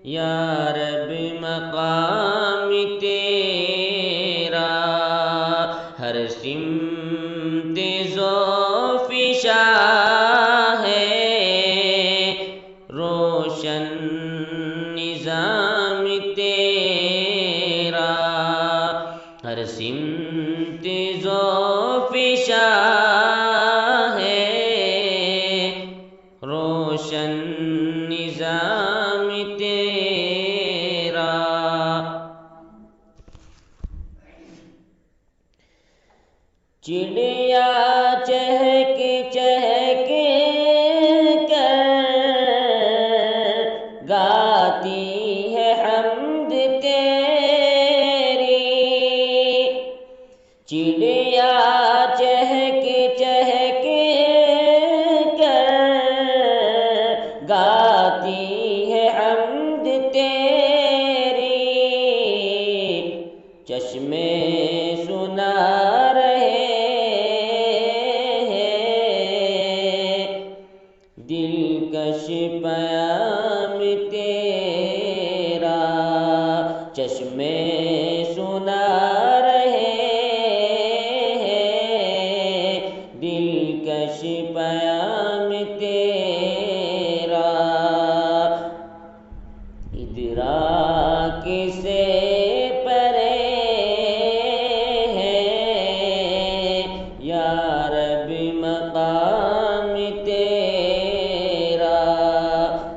یا رب مقام تیرا ہر سمت ذوف شاہ ہے، روشن نظام تیرا ہر سمت ذوف شاہ ہے، روشن نظام تیرا۔ چڑیا چہک چہک کر گاتی ہے حمد تیری، چڑیا چہک چہک کر گاتی ہے حمد تیری، چشمے سنا دلکش پیام تیرا، چشمے سنا رہے ہیں دلکش پیام تیرا، ادراک سے پرے ہے یا رب مقام تیرا،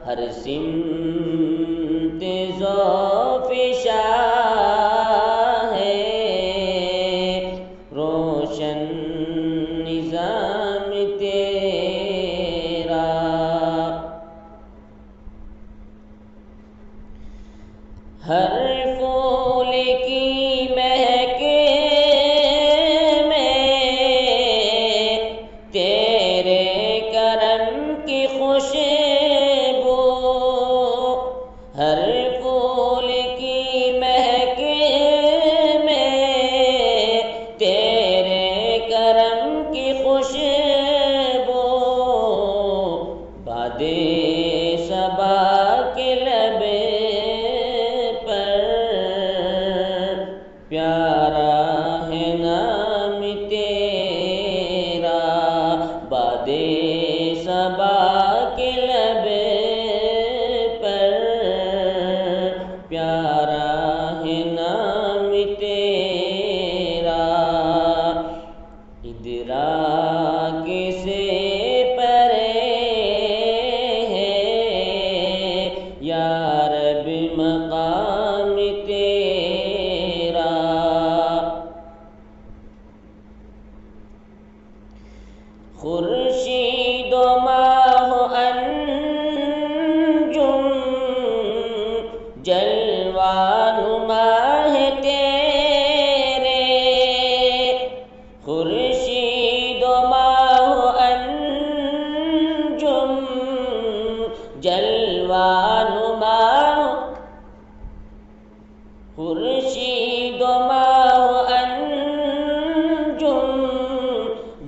ہر سمت ذوف شاہ ہے، روشن نظام تیرا۔ ہر پھول کی مہک میں تیرے کرم کی خوشبو، ہر پھول کی مہک میں تیرے کرم کی خوشبو، باد صبا کے لب پر پیارا ہے نام تیرا، باد صبا کے لب پر پیارا ہے نام تیرا، ادراک سے پرے ہے یا رب مقام تیرا۔ خورشید و ماہ انجم جلوہ نما ہے تیرے، خورشید و ماہ انجم جلوہ نما، خورشید و ماہ انجم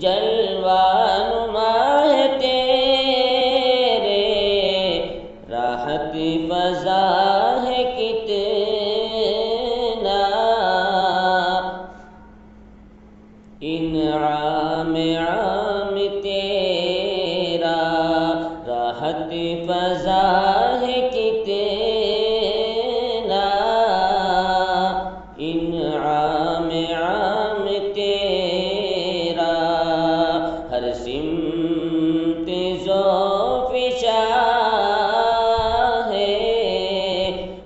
جلوہ نما ہے تیرے، راحت فضا ہے کتنا، انعام عام تیرا، راحت فضا ہے کتنا، انعام عام تیرا، ہر سمت ذوف شاہ ہے،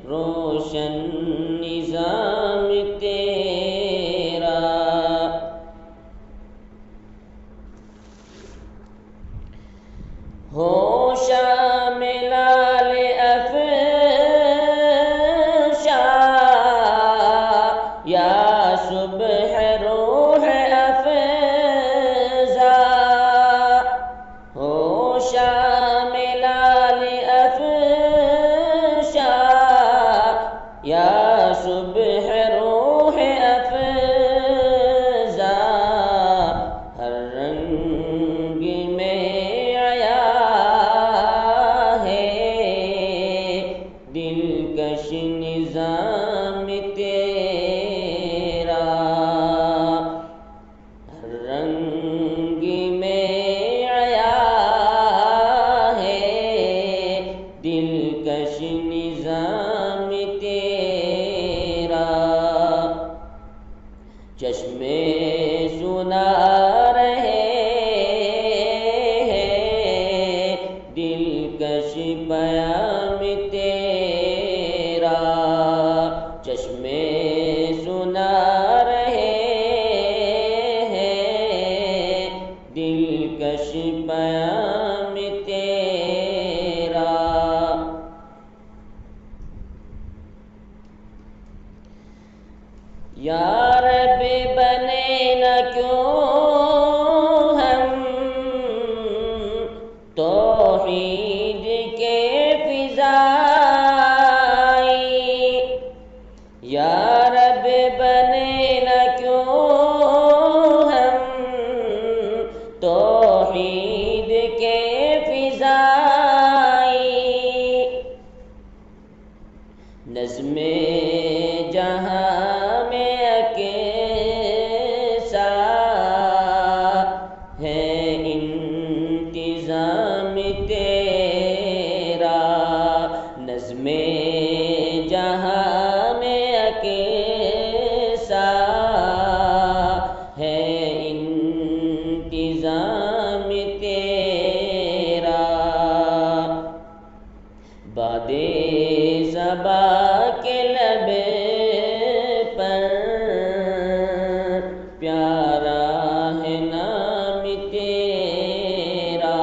روشن نظام تیرا۔ ہو شام لال افشا یا صبح روح افزا، ہو شام لال افشا یا صبح روح افزا، ہر رنگ میں آیا ہے دل دلکش نظام تیرا، ہر رنگ میں عیا ہے دلکش نظام تیرا، چشمے سنا رہے ہیں دلکش پیام تیرا، چشمے سنا رہے ہیں دلکش پیام تیرا، یا رب بنے نہ کیوں ہم توحید کے فضائی، یا رب بنے نہ کیوں ہم توحید کے فضائی، نظم جہاں میں اکیسا ہے انتظام تیرا، نظم جہاں میں اکیسا ہے انتظام تیرا، باد صبا کے لب پر پیارا ہے نام تیرا،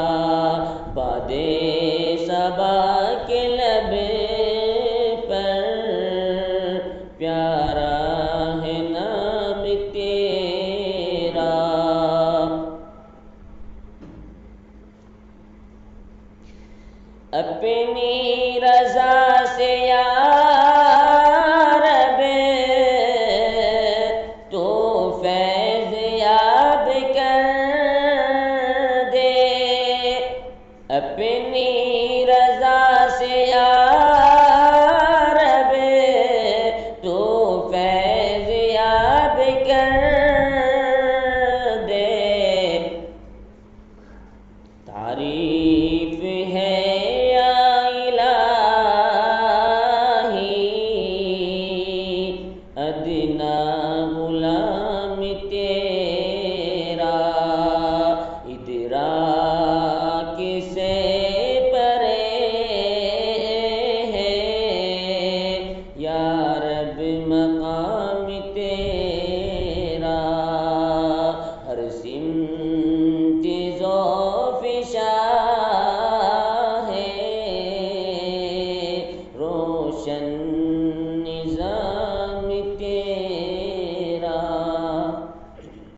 باد صبا کے لب پر پیارا ہے نام تیرا، اپنی رضا سے یا رب تو فیض یاب کر دے، اپنی رضا سے یا رب تو فیض یاب کر دے، تعریف ہے ادنا غلام تیرا، ادراک سے پرے ہے یا رب مقام تیرا، ہر سمت ذوف شاہ ہے روشن